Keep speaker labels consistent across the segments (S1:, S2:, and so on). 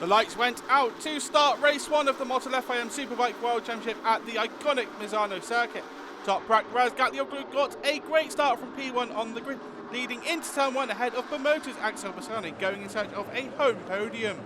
S1: The lights went out to start race 1 of the Motul FIM Superbike World Championship at the iconic Misano circuit. Top Brack Razgatlioglu got a great start from P1 on the grid, leading into turn 1 ahead of Promoter's Axel Misano, going in search of a home podium.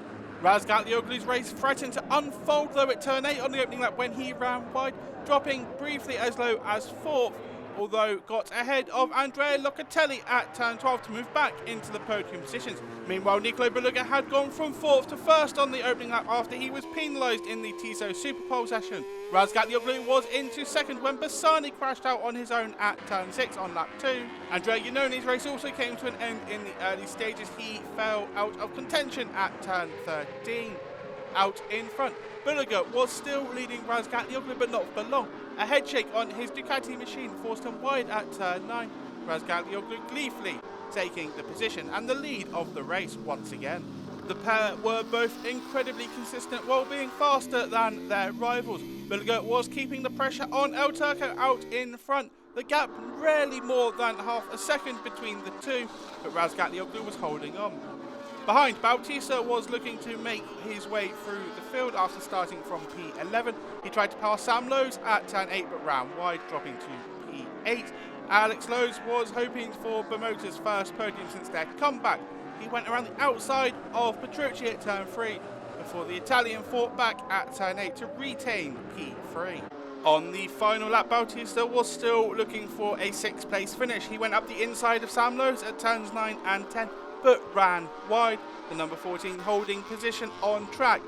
S1: Razgatlioglu's race threatened to unfold though at turn 8 on the opening lap when he ran wide, dropping briefly as low as 4th, although got ahead of Andrea Locatelli at turn 12 to move back into the podium positions. Meanwhile, Bulega had gone from 4th to 1st on the opening lap after he was penalised in the Tiso Super Pole session. Razgatlioglu was into 2nd when Bassani crashed out on his own at turn 6 on lap 2. Andrea Iannone's race also came to an end in the early stages. He fell out of contention at turn 13. Out in front, Bulega was still leading Razgatlioglu, but not for long. A head shake on his Ducati machine forced him wide at turn 9. Razgatlioglu gleefully taking the position and the lead of the race once again. The pair were both incredibly consistent while being faster than their rivals. Bulega was keeping the pressure on El Turco out in front. The gap rarely more than half a second between the two, but Razgatlioglu was holding on. Behind, Bautista was looking to make his way through the field after starting from P11. He tried to pass Sam Lowe's at turn 8 but ran wide, dropping to P8. Alex Lowe's was hoping for Promoter's first podium since their comeback. He went around the outside of Petrucci at turn 3 before the Italian fought back at turn 8 to retain P3. On the final lap, Bautista was still looking for a 6th place finish. He went up the inside of Sam Lowe's at turns 9 and 10. But ran wide, the number 14 holding position on track.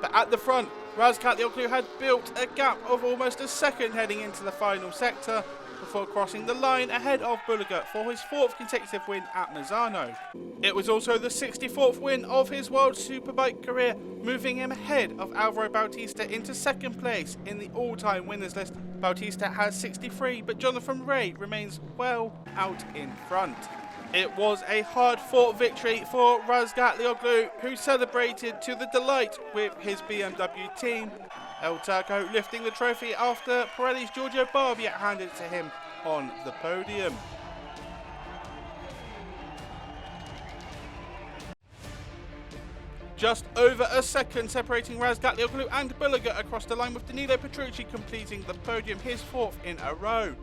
S1: But at the front, Razgatlioglu had built a gap of almost a second heading into the final sector before crossing the line ahead of Bulega for his 4th consecutive win at Misano. It was also the 64th win of his World Superbike career, moving him ahead of Alvaro Bautista into 2nd place in the all-time winners list. Bautista has 63, but Jonathan Rea remains well out in front. It was a hard-fought victory for Razgatlioglu, who celebrated to the delight with his BMW team. El Turco lifting the trophy after Pirelli's Giorgio Barbier handed it to him on the podium. Just over a second separating Razgatlioglu and Bulega across the line, with Danilo Petrucci completing the podium, his 4th in a row.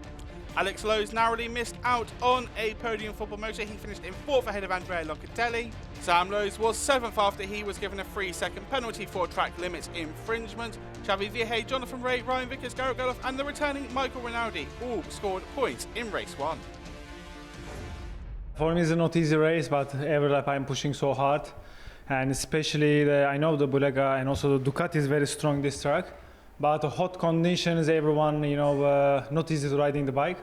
S1: Alex Lowe's narrowly missed out on a podium for Promoter. He finished in 4th ahead of Andrea Locatelli. Sam Lowe's was 7th after he was given a 3-second penalty for track limits infringement. Xavi Vierge, Jonathan Rea, Ryan Vickers, Garrett Gerloff and the returning Michael Rinaldi all scored points in race 1.
S2: For me it's not easy race, but every lap I'm pushing so hard. And especially I know the Bulega and also the Ducati is very strong this track. But hot conditions, everyone, not easy to riding the bike.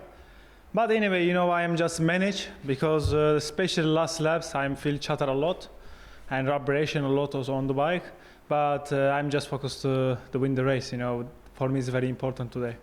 S2: But anyway, I am just managed because especially last laps, I feel chatter a lot and vibration a lot also on the bike. But I'm just focused to win the race. For me, it's very important today.